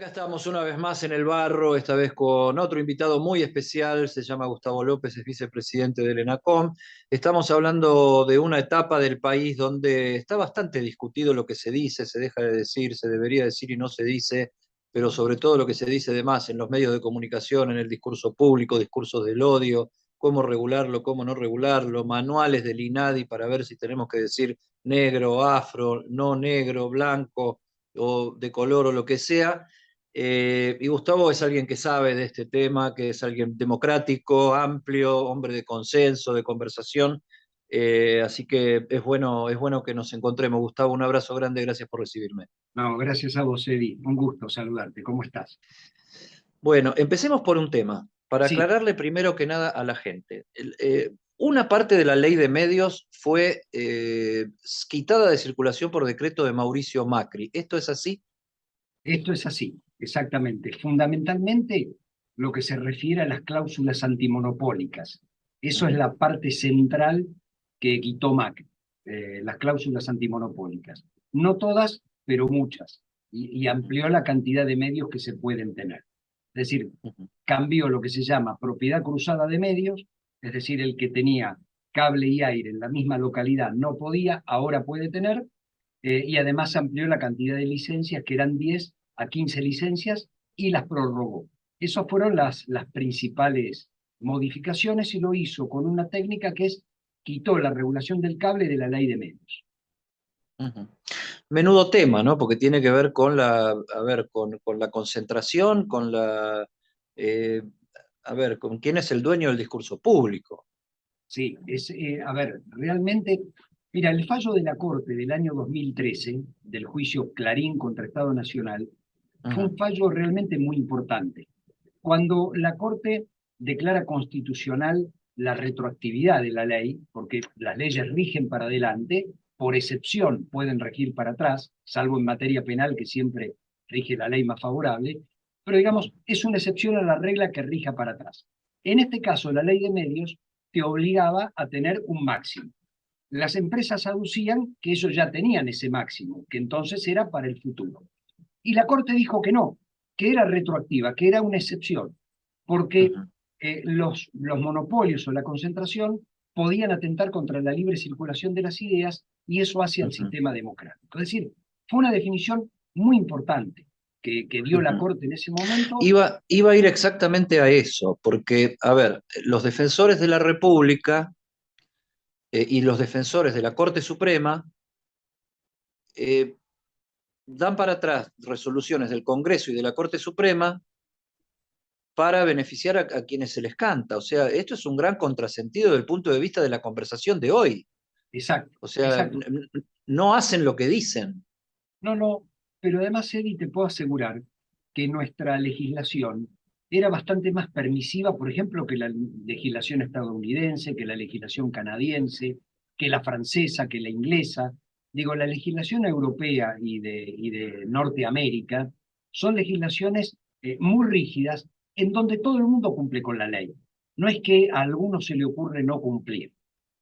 Acá estamos una vez más en el barro, esta vez con otro invitado muy especial, se llama Gustavo López, es vicepresidente del ENACOM. Estamos hablando de una etapa del país donde está bastante discutido lo que se dice, se deja de decir, se debería decir y no se dice, pero sobre todo lo que se dice de más en los medios de comunicación, en el discurso público, discursos del odio, cómo regularlo, cómo no regularlo, manuales del INADI para ver si tenemos que decir negro, afro, no negro, blanco o de color o lo que sea. Y Gustavo es alguien que sabe de este tema, que es alguien democrático, amplio, hombre de consenso, de conversación. Así que es bueno que nos encontremos. Gustavo, un abrazo grande, gracias por recibirme. No, gracias a vos, Eddie. Un gusto saludarte. ¿Cómo estás? Bueno, empecemos por un tema, para Sí, aclararle primero que nada a la gente. Una parte de la ley de medios fue quitada de circulación por decreto de Mauricio Macri. ¿Esto es así? esto es así, exactamente. Fundamentalmente, lo que se refiere a las cláusulas antimonopólicas. Eso es Ujú. la parte central que quitó Macri, las cláusulas antimonopólicas. No todas, pero muchas. Y Ujú. amplió la cantidad de medios que se pueden tener. Es decir, Ujú. cambió lo que se llama propiedad cruzada de medios, es decir, el que tenía cable y aire en la misma localidad no podía, ahora puede tener, y además amplió la cantidad de licencias, que eran 10 a 15 licencias, y las prorrogó. Esas fueron las principales modificaciones y lo hizo con una técnica que es quitó la regulación del cable de la ley de medios. Ujú. Menudo tema, ¿no? Porque tiene que ver con a ver, con la concentración, eh, a ver, con quién es el dueño del discurso público. Sí, a ver, realmente, mira, el fallo de la Corte del año 2013, del juicio Clarín contra Estado Nacional, fue Ujú. un fallo realmente muy importante. Cuando la Corte declara constitucional la retroactividad de la ley, porque las leyes rigen para adelante, por excepción pueden regir para atrás, salvo en materia penal que siempre rige la ley más favorable, pero digamos, es una excepción a la regla que rija para atrás. En este caso, la ley de medios te obligaba a tener un máximo. Las empresas aducían que ellos ya tenían ese máximo, que entonces era para el futuro. Y la Corte dijo que no, que era retroactiva, que era una excepción, porque Ujú. los monopolios o la concentración podían atentar contra la libre circulación de las ideas y eso hace al Ujú. sistema democrático. Es decir, fue una definición muy importante que dio la Ujú. Corte en ese momento. Iba a ir exactamente a eso, porque, a ver, los defensores de la República y los defensores de la Corte Suprema eh, dan para atrás resoluciones del Congreso y de la Corte Suprema para beneficiar a quienes se les canta. O sea, esto es un gran contrasentido desde el punto de vista de la conversación de hoy. Exacto, O sea, exacto. no hacen lo que dicen. No, no, pero además, Eddie, te puedo asegurar que nuestra legislación era bastante más permisiva, por ejemplo, que la legislación estadounidense, que la legislación canadiense, que la francesa, que la inglesa. Digo, la legislación europea y de Norteamérica son legislaciones muy rígidas en donde todo el mundo cumple con la ley. No es que a algunos se le ocurre no cumplir.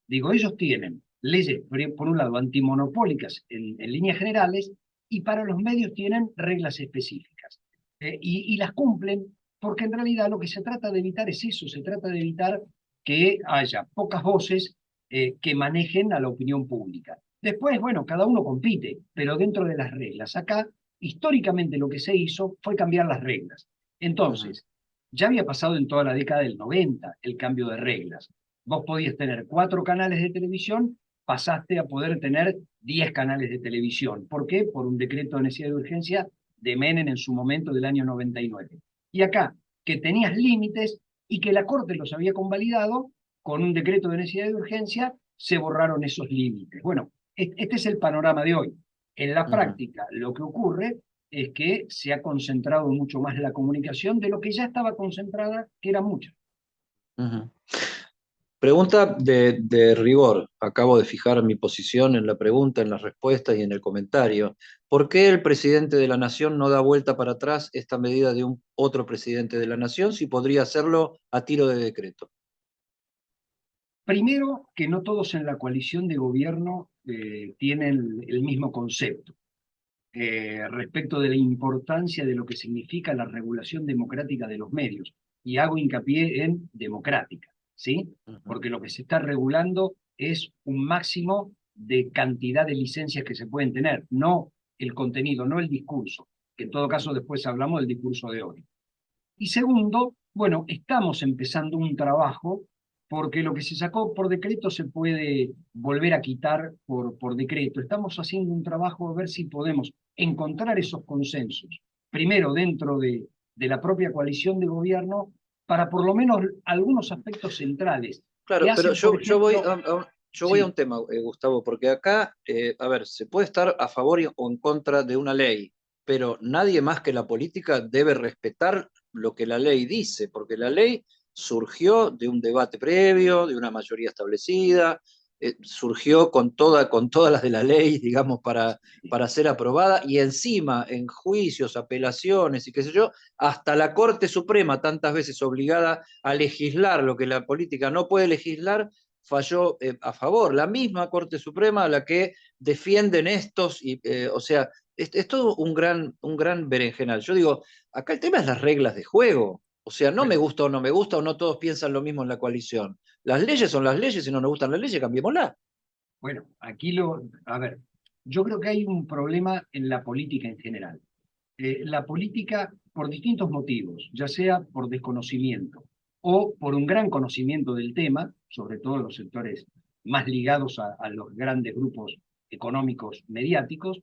Digo, ellos tienen leyes, por un lado, antimonopólicas en líneas generales, y para los medios tienen reglas específicas. Y las cumplen porque en realidad lo que se trata de evitar es eso, se trata de evitar que haya pocas voces que manejen a la opinión pública. Después, bueno, cada uno compite, pero dentro de las reglas. Acá, históricamente lo que se hizo fue cambiar las reglas. Ujú. Entonces, ya había pasado en toda la década del 90 el cambio de reglas. Vos podías tener 4 canales de televisión, pasaste a poder tener 10 canales de televisión. ¿Por qué? Por un decreto de necesidad de urgencia de Menem en su momento del año 99. Y acá, que tenías límites y que la Corte los había convalidado, con un decreto de necesidad de urgencia se borraron esos límites. Bueno, este es el panorama de hoy. En la Ujú. práctica, lo que ocurre es que se ha concentrado mucho más la comunicación de lo que ya estaba concentrada, que era mucho. Ujú. Pregunta de rigor. Acabo de fijar mi posición en la pregunta, en las respuestas y en el comentario. ¿Por qué el presidente de la Nación no da vuelta para atrás esta medida de un otro presidente de la Nación si podría hacerlo a tiro de decreto? Primero, que no todos en la coalición de gobierno tienen el mismo concepto. respecto de la importancia de lo que significa la regulación democrática de los medios. Y hago hincapié en democrática, ¿sí? Ujú. Porque lo que se está regulando es un máximo de cantidad de licencias que se pueden tener, no el contenido, no el discurso, que en todo caso después hablamos del discurso de hoy. Y segundo, bueno, estamos empezando un trabajo porque lo que se sacó por decreto se puede volver a quitar por decreto. Estamos haciendo un trabajo a ver si podemos encontrar esos consensos, primero dentro de la propia coalición de gobierno, para por lo menos algunos aspectos centrales que Claro, pero hacen, por yo voy ejemplo, yo voy a un sí, tema, Gustavo, porque acá, a ver, se puede estar a favor o en contra de una ley, pero nadie más que la política debe respetar lo que la ley dice, porque la ley surgió de un debate previo, de una mayoría establecida, surgió con todas las de la ley, digamos, para ser aprobada, y encima en juicios, apelaciones y qué sé yo, hasta la Corte Suprema, tantas veces obligada a legislar lo que la política no puede legislar, falló a favor. La misma Corte Suprema a la que defienden estos, o sea, es todo un gran berenjenal. Yo digo, acá el tema es las reglas de juego. O sea, no me bueno, gusta o no me gusta, o no todos piensan lo mismo en la coalición. Las leyes son las leyes, si no nos gustan las leyes, cambiémoslas. bueno, a ver, yo creo que hay un problema en la política en general. La política, por distintos motivos, ya sea por desconocimiento o por un gran conocimiento del tema, sobre todo en los sectores más ligados a los grandes grupos económicos mediáticos,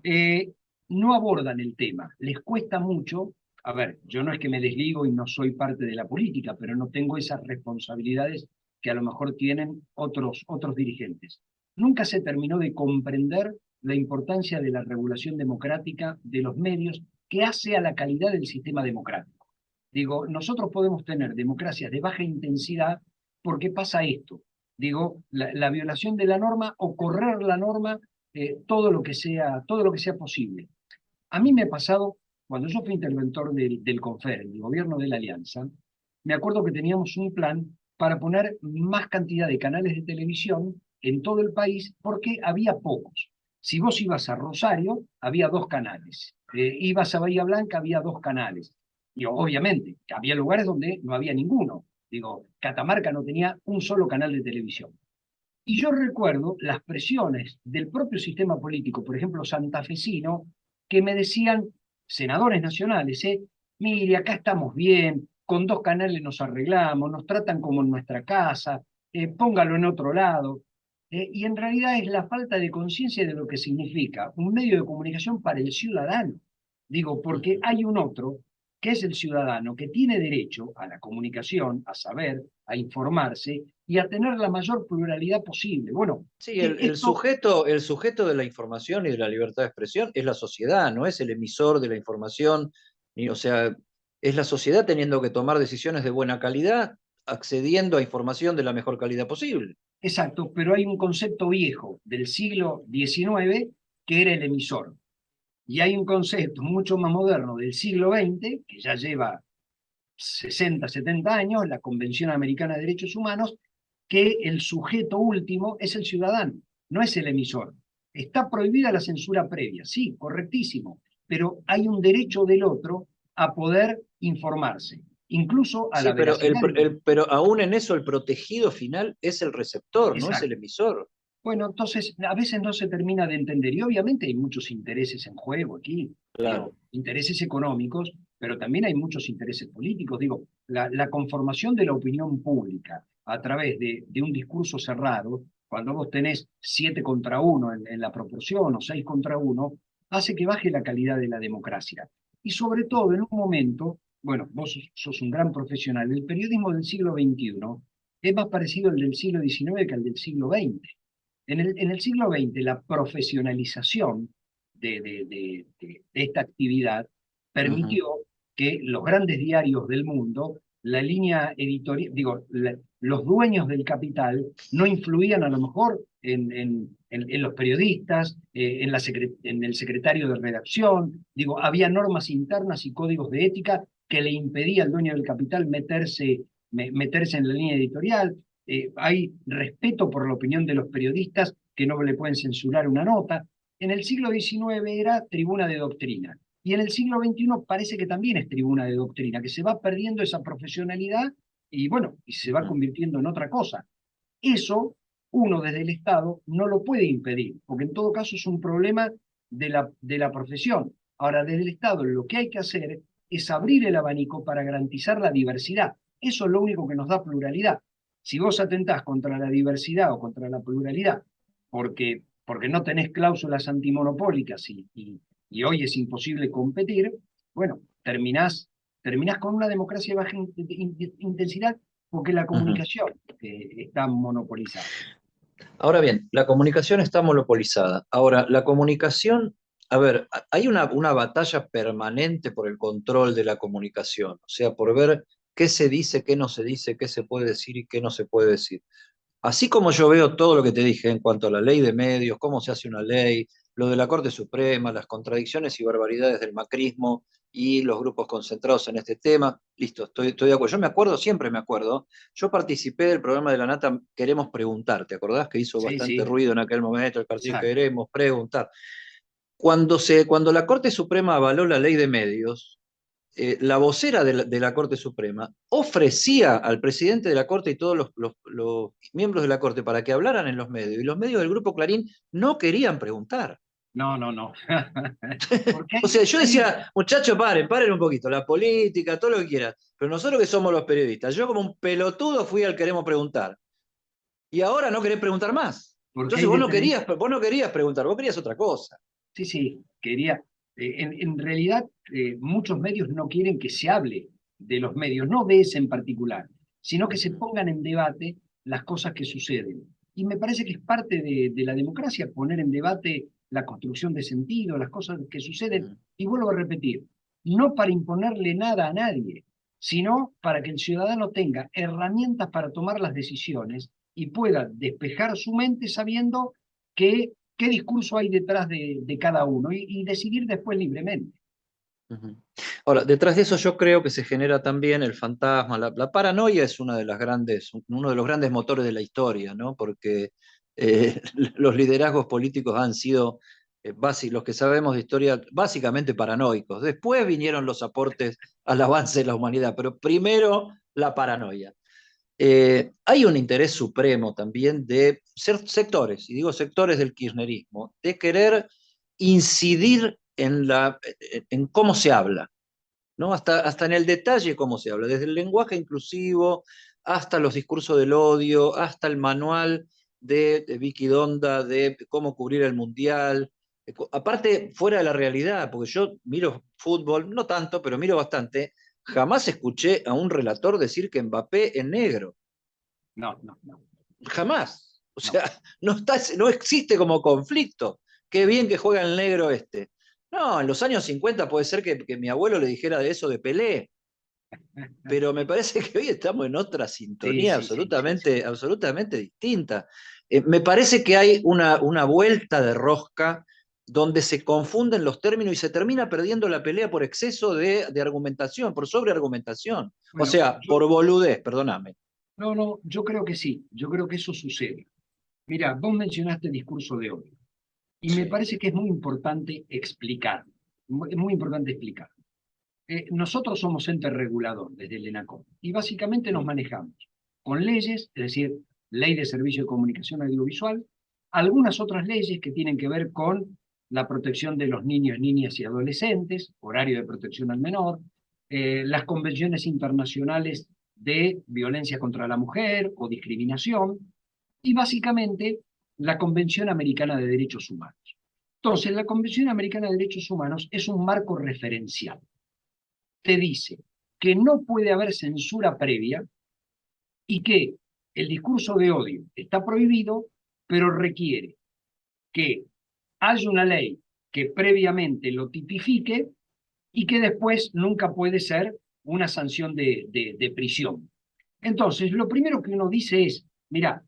eh, no abordan el tema, les cuesta mucho. A ver, yo no es que me desligo y no soy parte de la política, pero no tengo esas responsabilidades que a lo mejor tienen otros dirigentes. Nunca se terminó de comprender la importancia de la regulación democrática de los medios que hace a la calidad del sistema democrático. Digo, nosotros podemos tener democracias de baja intensidad porque pasa esto. Digo, la violación de la norma o correr la norma, todo lo que sea posible. A mí me ha pasado, cuando yo fui interventor del CONFER, del gobierno de la Alianza, me acuerdo que teníamos un plan para poner más cantidad de canales de televisión en todo el país porque había pocos. Si vos ibas a Rosario, había dos canales. Ibas a Bahía Blanca, había dos canales. Y obviamente, había lugares donde no había ninguno. Digo, Catamarca no tenía un solo canal de televisión. Y yo recuerdo las presiones del propio sistema político, por ejemplo, santafesino, que me decían, senadores nacionales, mire, acá estamos bien, con dos canales nos arreglamos, nos tratan como en nuestra casa, póngalo en otro lado. Y en realidad es la falta de conciencia de lo que significa un medio de comunicación para el ciudadano. Digo, porque hay un otro, que es el ciudadano, que tiene derecho a la comunicación, a saber, a informarse y a tener la mayor pluralidad posible. Bueno, Sí, esto, el sujeto de la información y de la libertad de expresión es la sociedad, no es el emisor de la información, o sea, es la sociedad teniendo que tomar decisiones de buena calidad, accediendo a información de la mejor calidad posible. exacto, pero hay un concepto viejo del siglo XIX que era el emisor. Y hay un concepto mucho más moderno del siglo XX, que ya lleva 60, 70 años, la Convención Americana de Derechos Humanos, que el sujeto último es el ciudadano, no es el emisor. Está prohibida la censura previa, sí, correctísimo, pero hay un derecho del otro a poder informarse, incluso a Sí, la veracidad. pero aún en eso el protegido final es el receptor, no es el Exacto. emisor. Bueno, entonces a veces no se termina de entender y obviamente hay muchos intereses en juego aquí, digo, Claro. intereses económicos, pero también hay muchos intereses políticos. Digo, la conformación de la opinión pública a través de un discurso cerrado, cuando vos tenés 7 contra 1 en la proporción o 6 contra 1, hace que baje la calidad de la democracia. Y sobre todo en un momento, bueno, vos sos un gran profesional, el periodismo del siglo XXI es más parecido al del siglo XIX que al del siglo XX. En el siglo XX, la profesionalización de esta actividad Ujú. permitió que los grandes diarios del mundo, la línea editorial, digo, los dueños del capital no influían a lo mejor en los periodistas, en el secretario de redacción, digo, había normas internas y códigos de ética que le impedía al dueño del capital meterse en la línea editorial. Hay respeto por la opinión de los periodistas que no le pueden censurar una nota. En el siglo XIX era tribuna de doctrina. Y en el siglo XXI parece que también es tribuna de doctrina, que se va perdiendo esa profesionalidad y bueno, y se va convirtiendo en otra cosa. Eso uno desde el Estado no lo puede impedir, porque en todo caso es un problema de la profesión. Ahora, desde el Estado lo que hay que hacer es abrir el abanico para garantizar la diversidad. Eso es lo único que nos da pluralidad. Si vos atentás contra la diversidad o contra la pluralidad porque no tenés cláusulas antimonopólicas y hoy es imposible competir, bueno, terminás con una democracia de baja intensidad porque la Ujú. comunicación está monopolizada. Ahora bien, la comunicación está monopolizada. Ahora, la comunicación, a ver, hay una batalla permanente por el control de la comunicación, o sea, por ver qué se dice, qué no se dice, qué se puede decir y qué no se puede decir. Así como yo veo todo lo que te dije en cuanto a la ley de medios, cómo se hace una ley, lo de la Corte Suprema, las contradicciones y barbaridades del macrismo y los grupos concentrados en este tema, listo, estoy de acuerdo. Yo me acuerdo, siempre me acuerdo, yo participé del programa de la Nata Queremos Preguntar, ¿te acordás? Que hizo Sí, bastante sí, ruido en aquel momento, el partido exacto. Queremos Preguntar. Cuando la Corte Suprema avaló la ley de medios, la vocera de la Corte Suprema ofrecía al presidente de la Corte y todos los miembros de la Corte para que hablaran en los medios, y los medios del Grupo Clarín no querían preguntar. No, no, no. Porque O sea, yo decía, muchachos, paren un poquito, la política, todo lo que quieran, pero nosotros que somos los periodistas, yo como un pelotudo fui al queremos preguntar, y ahora no querés preguntar más. porque Entonces vos no querías preguntar, vos querías otra cosa. sí, sí, quería. En realidad, muchos medios no quieren que se hable de los medios, no de ese en particular, sino que se pongan en debate las cosas que suceden. Y me parece que es parte de la democracia poner en debate la construcción de sentido, las cosas que suceden. Y vuelvo a repetir, no para imponerle nada a nadie, sino para que el ciudadano tenga herramientas para tomar las decisiones y pueda despejar su mente sabiendo que qué discurso hay detrás de cada uno y decidir después libremente. Ujú. Ahora, detrás de eso yo creo que se genera también el fantasma, la paranoia es una de las grandes, uno de los grandes motores de la historia, ¿no? Porque los liderazgos políticos han sido, los que sabemos de historia, básicamente paranoicos. Después vinieron los aportes al avance de la humanidad, pero primero la paranoia. Hay un interés supremo también de sectores, y digo sectores del kirchnerismo, de querer incidir en cómo se habla, ¿no? Hasta en el detalle cómo se habla, desde el lenguaje inclusivo hasta los discursos del odio, hasta el manual de Vicky Donda de cómo cubrir el mundial. Aparte, fuera de la realidad, porque yo miro fútbol, no tanto, pero miro bastante, jamás escuché a un relator decir que Mbappé es negro. No, no, no, Jamás. O no. sea, no existe como conflicto. Qué bien que juega el negro este. No, en los años 50 puede ser que mi abuelo le dijera de eso de Pelé, pero me parece que hoy estamos en otra Sí, sintonía sí, sí, sí, sí. absolutamente distinta. Me parece que hay una vuelta de rosca donde se confunden los términos y se termina perdiendo la pelea por exceso de argumentación, por sobreargumentación. O Bueno, sea, por boludez, perdóname. no, no, yo creo que sí, yo creo que eso sucede. Mira, vos mencionaste el discurso de odio y me Sí. parece que es muy importante explicar, es muy importante explicar. Nosotros somos ente regulador desde el ENACOM y básicamente nos manejamos con leyes, es decir, ley de servicio de comunicación audiovisual, algunas otras leyes que tienen que ver con la protección de los niños, niñas y adolescentes, horario de protección al menor, las convenciones internacionales de violencia contra la mujer o discriminación, y básicamente la Convención Americana de Derechos Humanos. Entonces, la Convención Americana de Derechos Humanos es un marco referencial. Te dice que no puede haber censura previa y que el discurso de odio está prohibido, pero requiere que haya una ley que previamente lo tipifique y que después nunca puede ser una sanción de prisión. Entonces, lo primero que uno dice es, mira,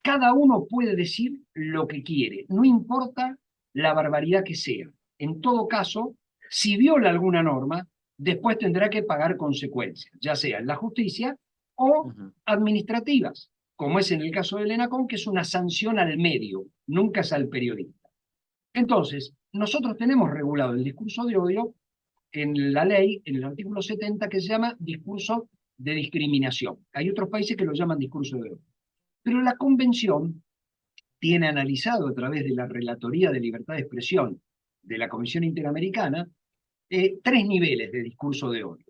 cada uno puede decir lo que quiere, no importa la barbaridad que sea. En todo caso, si viola alguna norma, después tendrá que pagar consecuencias, ya sea en la justicia o Ujú. administrativas, como es en el caso del ENACOM, que es una sanción al medio, nunca es al periodista. Entonces, nosotros tenemos regulado el discurso de odio en la ley, en el artículo 70, que se llama discurso de discriminación. Hay otros países que lo llaman discurso de odio. Pero la Convención tiene analizado a través de la Relatoría de Libertad de Expresión de la Comisión Interamericana tres niveles de discurso de odio.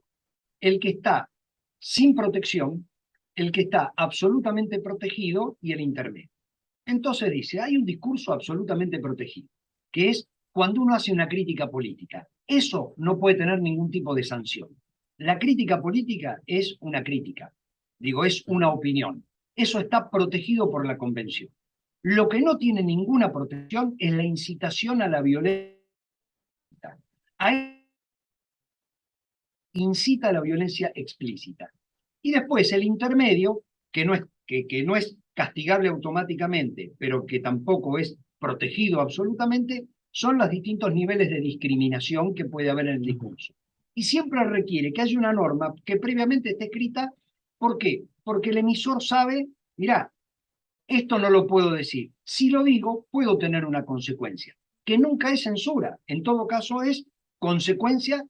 El que está sin protección, el que está absolutamente protegido y el intermedio. Entonces dice, hay un discurso absolutamente protegido, que es cuando uno hace una crítica política. Eso no puede tener ningún tipo de sanción. La crítica política es una crítica, digo, es una opinión. Eso está protegido por la Convención. Lo que no tiene ninguna protección es la incitación a la violencia. Ahí incita a la violencia explícita. Y después el intermedio, que no es castigable automáticamente, pero que tampoco es protegido absolutamente, son los distintos niveles de discriminación que puede haber en el discurso. Y siempre requiere que haya una norma que previamente esté escrita. ¿Por qué? Porque el emisor sabe, mirá, esto no lo puedo decir. Si lo digo, puedo tener una consecuencia, que nunca es censura. En todo caso es consecuencia,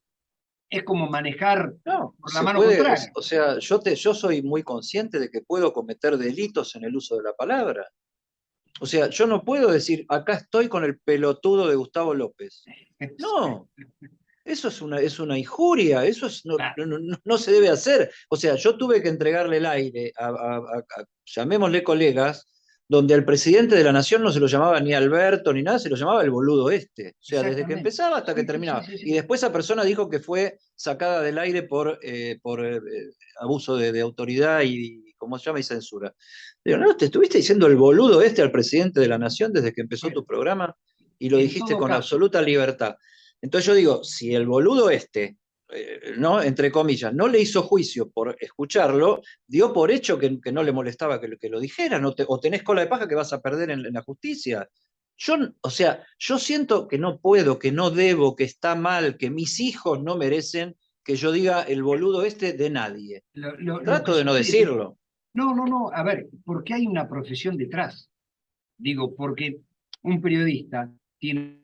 es como manejar No, por la se mano puede, contraria. o sea, yo soy muy consciente de que puedo cometer delitos en el uso de la palabra. O sea, yo no puedo decir, acá estoy con el pelotudo de Gustavo López. No, eso es una injuria, eso es, no se debe hacer. O sea, yo tuve que entregarle el aire llamémosle colegas, donde al presidente de la nación no se lo llamaba ni Alberto ni nada, se lo llamaba el boludo este. O sea, desde que Exactamente. empezaba hasta que Sí, sí, sí, terminaba. sí, Y sí. después esa persona dijo que fue sacada del aire por abuso de autoridad y, ¿cómo se llama? Y censura. Digo, no, te estuviste diciendo el boludo este al presidente de la nación desde que empezó Bueno, tu programa y lo en dijiste todo con caso, absoluta libertad. Entonces yo digo, si el boludo este, ¿no? Entre comillas, no le hizo juicio por escucharlo, dio por hecho que no le molestaba que lo dijera, no o tenés cola de paja que vas a perder en la justicia. Yo, o sea, yo siento que no puedo, que no debo, que está mal, que mis hijos no merecen que yo diga el boludo este de nadie. lo que Trato de no sucede, decirlo. no, no, no, a ver, porque hay una profesión detrás. Digo, porque un periodista tiene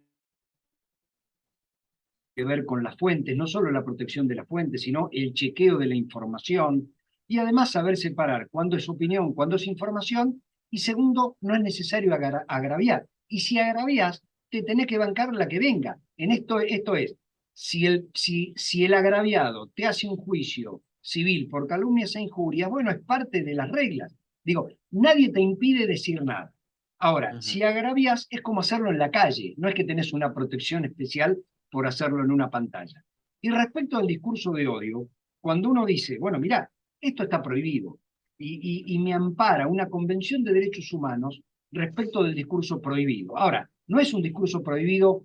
que ver con las fuentes, no solo la protección de las fuentes, sino el chequeo de la información y además saber separar cuándo es opinión, cuándo es información y segundo, no es necesario agraviar. Y si agravias, te tenés que bancar la que venga. Esto es, si el agraviado te hace un juicio civil por calumnias e injurias, bueno, es parte de las reglas. Digo, nadie te impide decir nada. Ahora, Uh -huh. si agravias, es como hacerlo en la calle, no es que tenés una protección especial por hacerlo en una pantalla. Y respecto al discurso de odio, cuando uno dice, bueno, mirá, esto está prohibido, y me ampara una convención de derechos humanos respecto del discurso prohibido. Ahora, no es un discurso prohibido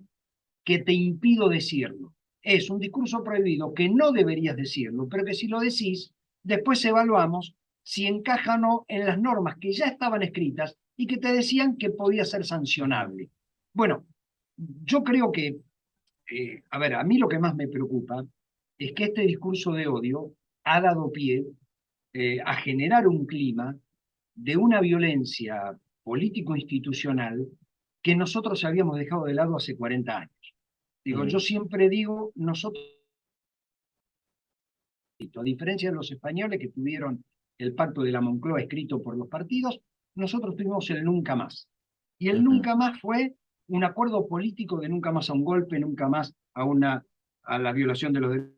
que te impido decirlo, es un discurso prohibido que no deberías decirlo, pero que si lo decís, después evaluamos si encaja o no en las normas que ya estaban escritas y que te decían que podía ser Uh -huh. sancionable. Bueno, yo creo que a ver, a mí lo que más me preocupa es que este discurso de odio ha dado pie a generar un clima de una violencia político-institucional que nosotros habíamos dejado de lado hace 40 años. Uh Digo, -huh. yo siempre digo, nosotros, a diferencia de los españoles que tuvieron el pacto de la Moncloa escrito por los partidos, nosotros tuvimos el nunca más. Y el Uh -huh. nunca más fue un acuerdo político de nunca más a un golpe, nunca más a la violación de los derechos,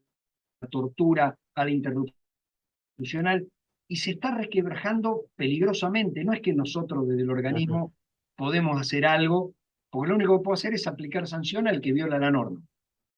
a la tortura, a la interrupción institucional, y se está resquebrajando peligrosamente. No es que nosotros desde el Uh -huh. organismo podemos hacer algo, porque lo único que puedo hacer es aplicar sanción al que viola la norma.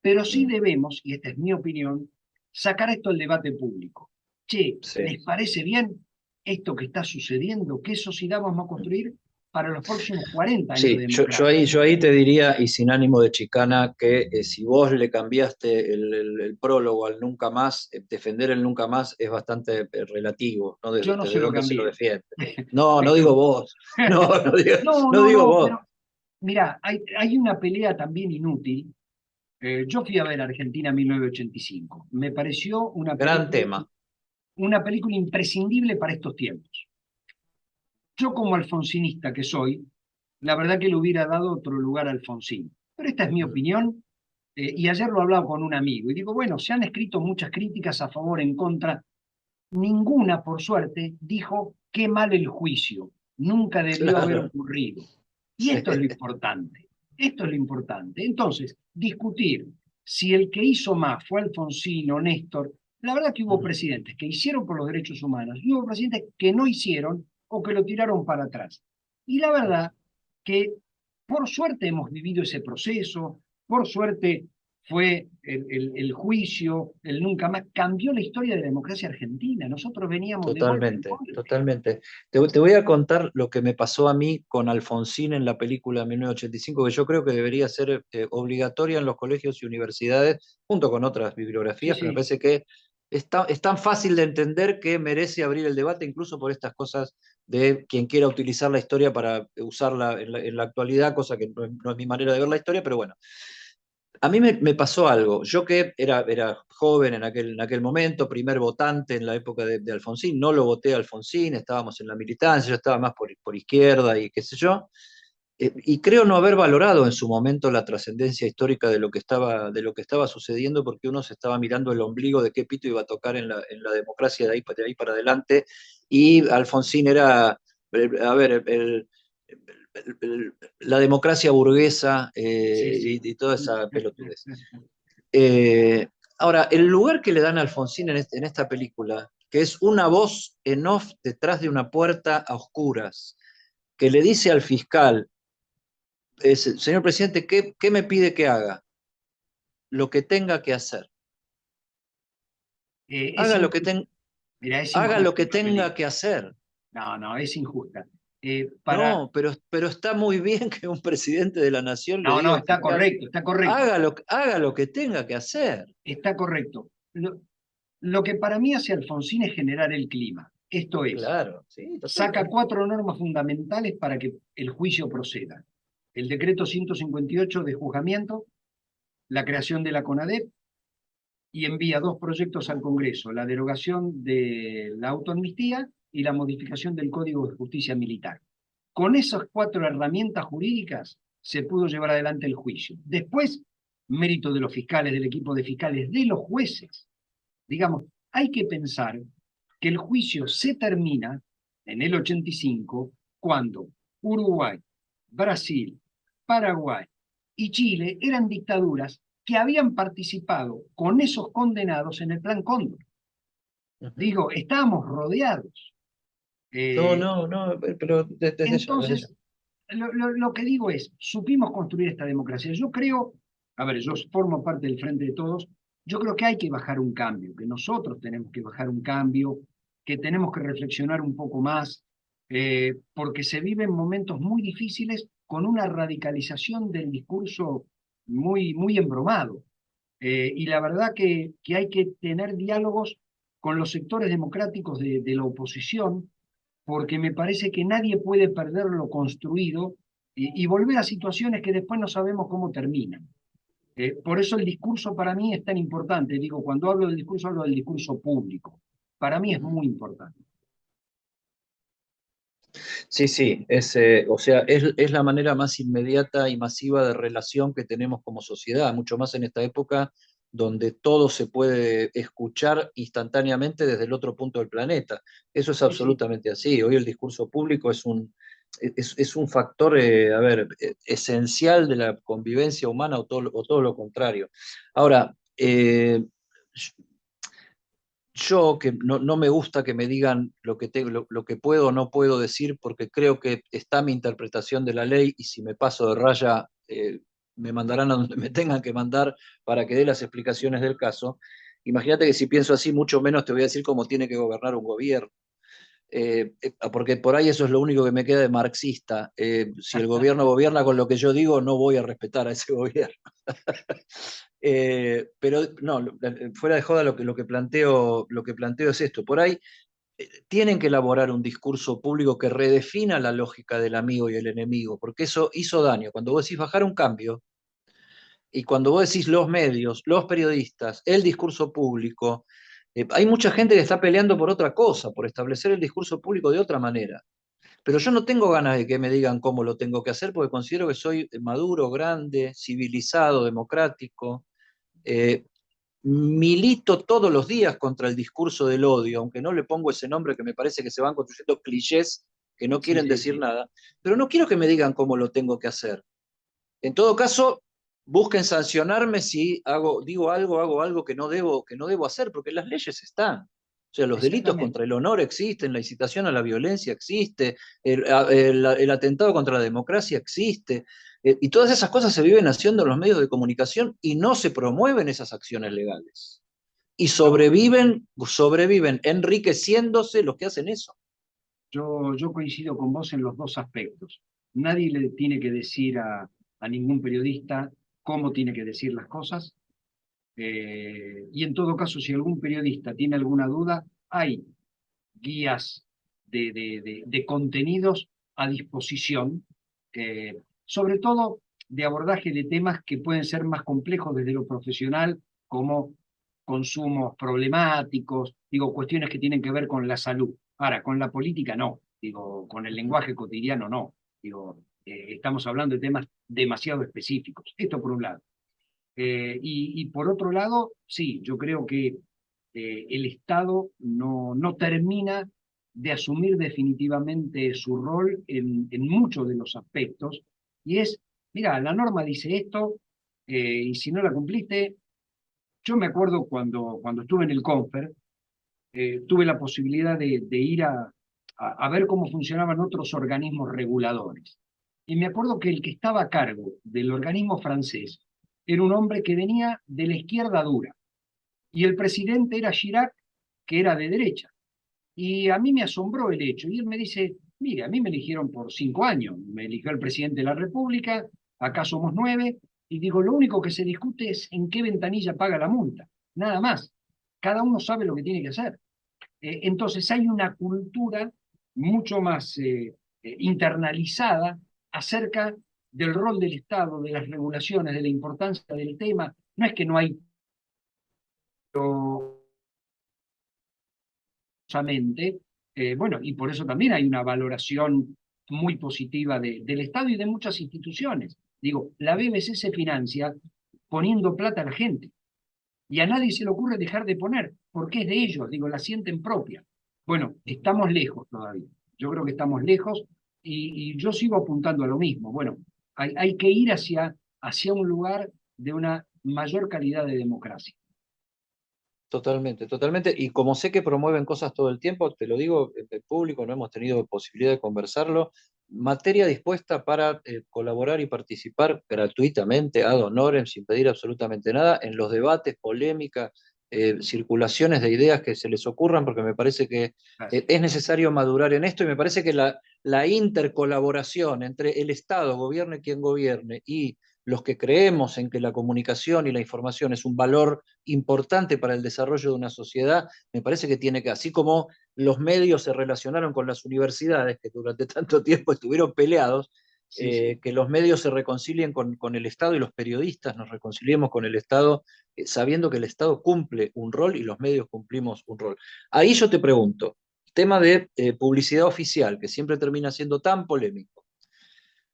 Pero sí debemos, y esta es mi opinión, sacar esto al debate público. Che, Sí. ¿les parece bien esto que está sucediendo? ¿Qué sociedad vamos a construir para los próximos 40 años de Sí, democracia? yo ahí te diría, y sin ánimo de chicana, que si vos le cambiaste el prólogo al nunca más, defender el nunca más es bastante relativo, ¿no? Yo no Desde se lo dónde se lo cambié. defiende. No, no digo Pero, vos. No, no, no no, digo no, vos. pero mira, hay una pelea también inútil. Yo fui a ver Argentina 1985. Me pareció Gran tema. una película imprescindible para estos tiempos. Yo como alfonsinista que soy, la verdad que le hubiera dado otro lugar a Alfonsín. pero esta es mi opinión, y ayer lo hablaba con un amigo, y digo, bueno, se han escrito muchas críticas a favor, en contra, ninguna, por suerte, dijo qué mal el juicio, nunca debió haber Claro, ocurrido. Y sí, esto es lo importante, esto es lo importante. Entonces, discutir si el que hizo más fue Alfonsín o Néstor, la verdad que hubo ujú, presidentes que hicieron por los derechos humanos y hubo presidentes que no hicieron o que lo tiraron para atrás. Y la verdad que por suerte hemos vivido ese proceso, por suerte fue el juicio, el nunca más, cambió la historia de la democracia argentina. Nosotros veníamos de golpe en totalmente, golpe. totalmente. Te voy a contar lo que me pasó a mí con Alfonsín en la película 1985, que yo creo que debería ser obligatoria en los colegios y universidades, junto con otras Sí, bibliografías, pero me sí. parece que es tan fácil de entender que merece abrir el debate, incluso por estas cosas de quien quiera utilizar la historia para usarla en la actualidad, cosa que no es mi manera de ver la historia, pero bueno. A mí me pasó algo. Yo que era joven en aquel momento, primer votante en la época de Alfonsín, no lo voté a Alfonsín, estábamos en la militancia, yo estaba más por izquierda y qué sé yo, y creo no haber valorado en su momento la trascendencia histórica de lo que estaba sucediendo, porque uno se estaba mirando el ombligo de qué pito iba a tocar en la democracia de ahí para adelante, y Alfonsín era, a ver, la democracia burguesa Sí, sí. y toda esa pelotudez. Eh, Ahora, el lugar que le dan a Alfonsín en esta película, que es una voz en off detrás de una puerta a oscuras, que le dice al fiscal, señor presidente, ¿qué me pide que haga? Lo que tenga que hacer. Es Haga lo que, injusta. Mira, es haga lo injusta que la tenga película. que hacer. No, no, es injusta. No, pero está muy bien que un presidente de la nación le No, diga no, a un fiscal, está correcto, haga lo que tenga que hacer. está correcto. Lo que para mí hace Alfonsín es generar el clima. Esto es, Claro, sí, saca totalmente. 4 normas fundamentales para que el juicio proceda. El decreto 158 de juzgamiento, la creación de la CONADEP, y envía 2 proyectos al Congreso, la derogación de la autoamnistía y la modificación del Código de Justicia Militar. Con esas 4 herramientas jurídicas se pudo llevar adelante el juicio. Después, mérito de los fiscales, del equipo de fiscales, de los jueces. Digamos, hay que pensar que el juicio se termina en el 85 cuando Uruguay, Brasil, Paraguay y Chile eran dictaduras que habían participado con esos condenados en el Plan Cóndor. Ujú. Digo, estábamos rodeados. No, Eh, no, no, pero desde ya, desde ya. entonces, lo que digo es, supimos construir esta democracia. Yo creo, a ver, yo formo parte del Frente de Todos, yo creo que hay que bajar un cambio, que nosotros tenemos que bajar un cambio, que tenemos que reflexionar un poco más, porque se viven momentos muy difíciles con una radicalización del discurso muy, muy embromado. Y la verdad que hay que tener diálogos con los sectores democráticos de la oposición, porque me parece que nadie puede perder lo construido y volver a situaciones que después no sabemos cómo terminan. Por eso el discurso para mí es tan importante. Digo, cuando hablo del discurso, hablo del discurso público. Para mí es Ujú. muy importante. Sí, sí, o sea, es la manera más inmediata y masiva de relación que tenemos como sociedad, mucho más en esta época donde todo se puede escuchar instantáneamente desde el otro punto del planeta. Eso es Sí, sí. absolutamente así. Hoy el discurso público es un factor, a ver, esencial de la convivencia humana o todo lo contrario. Ahora, yo que no me gusta que me digan lo que puedo o no puedo decir porque creo que está mi interpretación de la ley y si me paso de raya me mandarán a donde me tengan que mandar para que dé las explicaciones del caso. Imagínate que si pienso así, mucho menos te voy a decir cómo tiene que gobernar un gobierno. Porque por ahí eso es lo único que me queda de marxista. Si el gobierno gobierna con lo que yo digo, no voy a respetar a ese gobierno. Pero no, fuera de joda lo que planteo es esto. Por ahí tienen que elaborar un discurso público que redefina la lógica del amigo y el enemigo, porque eso hizo daño. Cuando vos decís bajar un cambio y cuando vos decís los medios, los periodistas, el discurso público, hay mucha gente que está peleando por otra cosa, por establecer el discurso público de otra manera. Pero yo no tengo ganas de que me digan cómo lo tengo que hacer porque considero que soy maduro, grande, civilizado, democrático. Eh, Milito todos los días contra el discurso del odio, aunque no le pongo ese nombre que me parece que se van construyendo clichés que no Sí, quieren sí, decir sí. nada, pero no quiero que me digan cómo lo tengo que hacer. En todo caso, busquen sancionarme si digo algo, hago algo que no debo hacer, porque las leyes están. O sea, los delitos Exactamente. contra el honor existen, la incitación a la violencia existe, el atentado contra la democracia existe, y todas esas cosas se viven haciendo en los medios de comunicación y no se promueven esas acciones legales. Y No, sobreviven enriqueciéndose los que hacen eso. yo coincido con vos en los dos aspectos. Nadie le tiene que decir a ningún periodista cómo tiene que decir las cosas. Y en todo caso, si algún periodista tiene alguna duda, hay guías de contenidos a disposición, sobre todo de abordaje de temas que pueden ser más complejos desde lo profesional, como consumos problemáticos, digo, cuestiones que tienen que ver con la salud. Ahora, con la política no, digo, con el lenguaje cotidiano no, digo, estamos hablando de temas demasiado específicos. Esto por un lado. Y por otro lado, sí, yo creo que el Estado no termina de asumir definitivamente su rol en muchos de los aspectos, y es, mira, la norma dice esto, y si no la cumpliste, yo me acuerdo cuando estuve en el CONFER, tuve la posibilidad de ir a ver cómo funcionaban otros organismos reguladores. Y me acuerdo que el que estaba a cargo del organismo francés era un hombre que venía de la izquierda dura, y el presidente era Chirac, que era de derecha. Y a mí me asombró el hecho. Y él me dice, mire, a mí me eligieron por 5 años, me eligió el presidente de la República, acá somos 9, y digo, lo único que se discute es en qué ventanilla paga la multa, nada más. Cada uno sabe lo que tiene que hacer. Entonces hay una cultura mucho más internalizada acerca del rol del Estado, de las regulaciones, de la importancia del tema. No es que no hay bueno, y por eso también hay una valoración muy positiva del Estado y de muchas instituciones. Digo, la BBC se financia poniendo plata a la gente y a nadie se le ocurre dejar de poner, porque es de ellos, digo, la sienten propia. Bueno, estamos lejos todavía. Yo creo que estamos lejos y yo sigo apuntando a lo mismo. Bueno, hay que ir hacia un lugar de una mayor calidad de democracia. Totalmente, totalmente. Y como sé que promueven cosas todo el tiempo, te lo digo en público, no hemos tenido posibilidad de conversarlo. Materia dispuesta para colaborar y participar gratuitamente, ad honorem, sin pedir absolutamente nada, en los debates, polémicas, circulaciones de ideas que se les ocurran, porque me parece que Gracias. es necesario madurar en esto y me parece que la intercolaboración entre el Estado, gobierne quien gobierne, y los que creemos en que la comunicación y la información es un valor importante para el desarrollo de una sociedad, me parece que tiene que, así como los medios se relacionaron con las universidades, que durante tanto tiempo estuvieron peleados, Sí, sí. que los medios se reconcilien con el Estado y los periodistas nos reconciliemos con el Estado, sabiendo que el Estado cumple un rol y los medios cumplimos un rol. Ahí yo te pregunto, tema de publicidad oficial, que siempre termina siendo tan polémico.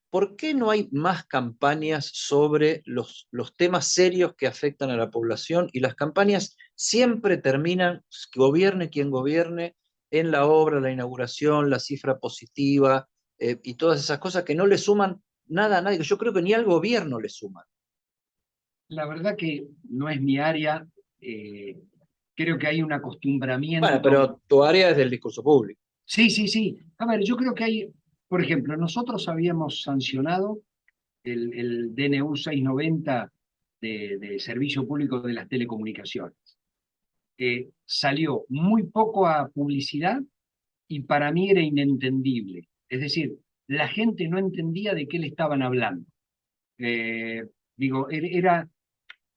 ¿Por qué no hay más campañas sobre los temas serios que afectan a la población? Y las campañas siempre terminan, gobierne quien gobierne, en la obra, la inauguración, la cifra positiva y todas esas cosas que no le suman nada a nadie. Yo creo que ni al gobierno le suman. La verdad que no es mi área. Creo que hay un Bueno, acostumbramiento. pero tu área es del discurso público. Sí, sí, sí. A ver, yo creo que hay, por ejemplo, nosotros habíamos sancionado el DNU 690 de Servicio Público de las Telecomunicaciones. Salió muy poco a publicidad y para mí era inentendible. Es decir, la gente no entendía de qué le estaban hablando. Eh, digo, era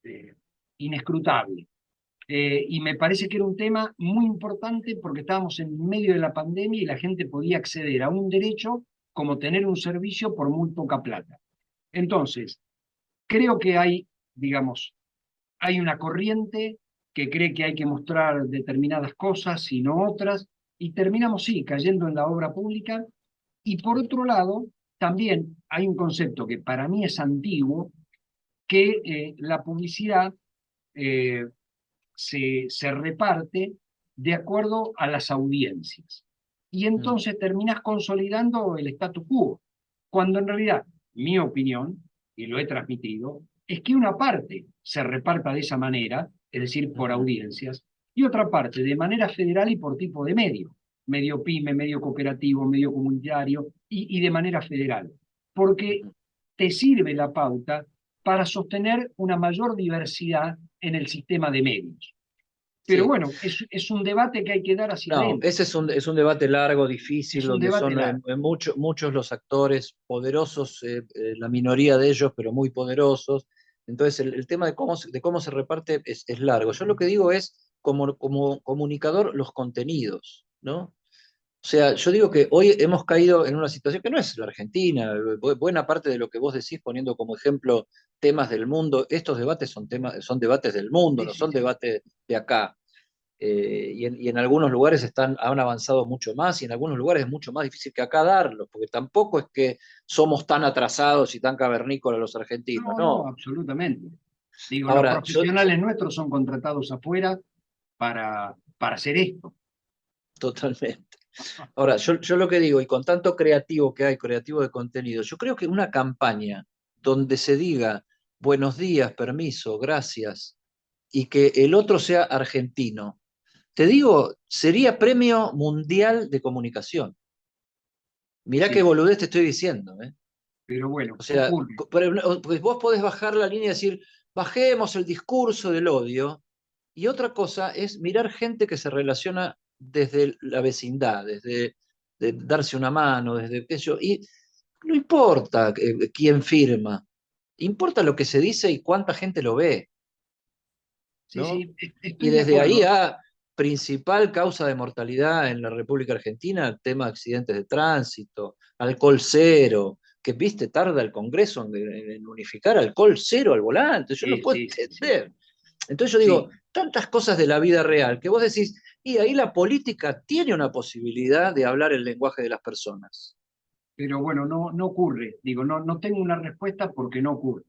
eh, inescrutable. Y me parece que era un tema muy importante porque estábamos en medio de la pandemia y la gente podía acceder a un derecho como tener un servicio por muy poca plata. Entonces, creo que hay, digamos, hay una corriente que cree que hay que mostrar determinadas cosas y no otras, y terminamos, sí, cayendo en la obra pública Y por otro lado, también hay un concepto que para mí es antiguo, que la publicidad eh, se reparte de acuerdo a las audiencias. Y Mm, entonces terminas consolidando el status quo, cuando en realidad, mi opinión, y lo he transmitido, es que una parte se reparta de esa manera, es decir, por ujú, audiencias, y otra parte de manera federal y por tipo de medio, medio pyme, medio cooperativo, medio comunitario, y de manera federal, porque ujú. te sirve la pauta para sostener una mayor diversidad en el sistema de medios. Pero Sí. bueno, es un debate que hay que dar hacia No, adentro. ese es un debate largo, Es difícil, un donde debate son largo. muchos los actores poderosos, la minoría de ellos, pero muy poderosos. Entonces, el tema de cómo se reparte es largo. Yo lo que digo es, como comunicador, los contenidos, ¿no? O sea, yo digo que hoy hemos caído en una situación que no es la Argentina. Buena parte de lo que vos decís, poniendo como ejemplo temas del mundo, estos debates son debates del mundo, Sí, no sí, son sí. debates de acá. Y en algunos lugares han avanzado mucho más y en algunos lugares es mucho más difícil que acá darlos, porque tampoco es que somos tan atrasados y tan cavernícolas los argentinos, No, no, no. absolutamente. Digo, los Ahora, profesionales nuestros son contratados afuera para hacer esto. totalmente. Ahora, yo lo que digo, y con tanto creativo que hay, creativo de contenido, yo creo que una campaña donde se diga buenos días, permiso, gracias, y que el otro sea argentino, te digo, sería premio mundial de comunicación. Mirá qué Sí, boludez te estoy diciendo, ¿eh? pero bueno, O sea, ocurre. pues vos podés bajar la línea y decir, bajemos el discurso del odio, y otra cosa es mirar gente que se relaciona desde la vecindad, desde de darse una mano, desde qué sé yo, y no importa quién firma, importa lo que se dice y cuánta gente lo ve, Sí, ¿no? sí, Y estoy de desde ahí acuerdo. a principal causa de mortalidad en la República Argentina, el tema de accidentes de tránsito, alcohol cero, que viste, tarda el Congreso en unificar alcohol cero al volante, yo no Sí, puedo sí, sí, sí. entender. Entonces yo digo, Sí, tantas cosas de la vida real que vos decís, y ahí la política tiene una posibilidad de hablar el lenguaje de las personas. pero bueno, no, no ocurre. Digo, no, no tengo una respuesta porque no ocurre.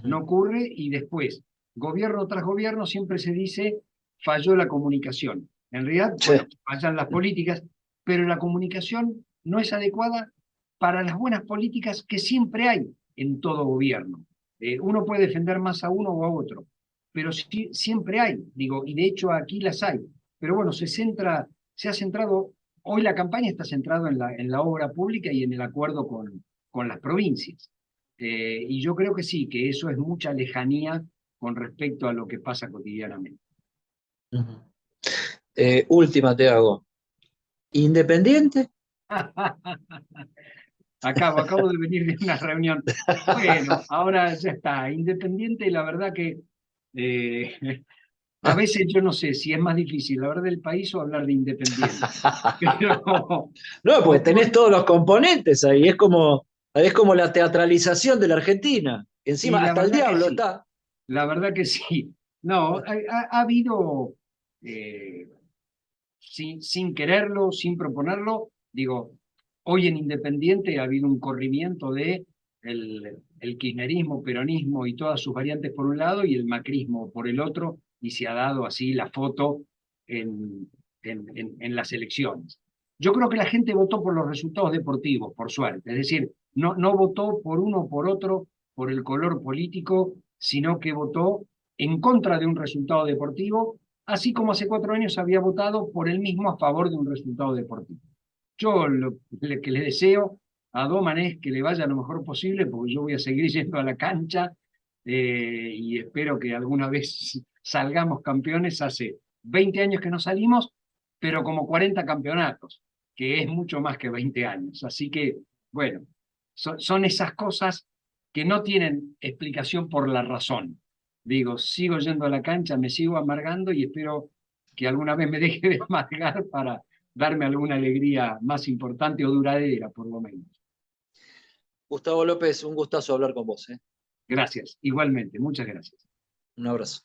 No Ujú. ocurre y después, gobierno tras gobierno, siempre se dice falló la comunicación. En realidad, Sí. bueno, fallan las políticas, pero la comunicación no es adecuada para las buenas políticas que siempre hay en todo gobierno. Uno puede defender más a uno o a otro, pero siempre hay, digo, y de hecho aquí las hay. Pero bueno, se ha centrado, hoy la campaña está centrada en la obra pública y en el acuerdo con las provincias. Y yo creo que sí, que eso es mucha lejanía con respecto a lo que pasa cotidianamente. Ujú. Última te hago. ¿Independiente? Acabo de venir de una reunión. Bueno, ahora ya está. Independiente, la verdad que eh, a veces yo no sé si es más difícil hablar del país o hablar de Independiente. Pero No, porque tenés ocurre, todos los componentes ahí, es como la teatralización de la Argentina. y Encima, la hasta el verdad que diablo sí, está. la verdad que sí. No, ha habido eh, sin quererlo, sin proponerlo, digo, hoy en Independiente ha habido un corrimiento de el kirchnerismo, peronismo y todas sus variantes por un lado y el macrismo por el otro, y se ha dado así la foto en las elecciones. Yo creo que la gente votó por los resultados deportivos, por suerte, es decir, no, no votó por uno o por otro, por el color político, sino que votó en contra de un resultado deportivo así como hace 4 años había votado por él mismo a favor de un resultado deportivo. Yo lo que le deseo a Doman es que le vaya lo mejor posible, porque yo voy a seguir yendo a la cancha y espero que alguna vez salgamos campeones. Hace 20 años que no salimos, pero como 40 campeonatos, que es mucho más que 20 años. Así que, bueno, son esas cosas que no tienen explicación por la razón. Digo, sigo yendo a la cancha, me sigo amargando y espero que alguna vez me deje de amargar para darme alguna alegría más importante o duradera, por lo menos. Gustavo López, un gustazo hablar con vos, ¿eh? Gracias, igualmente, muchas gracias. Un abrazo.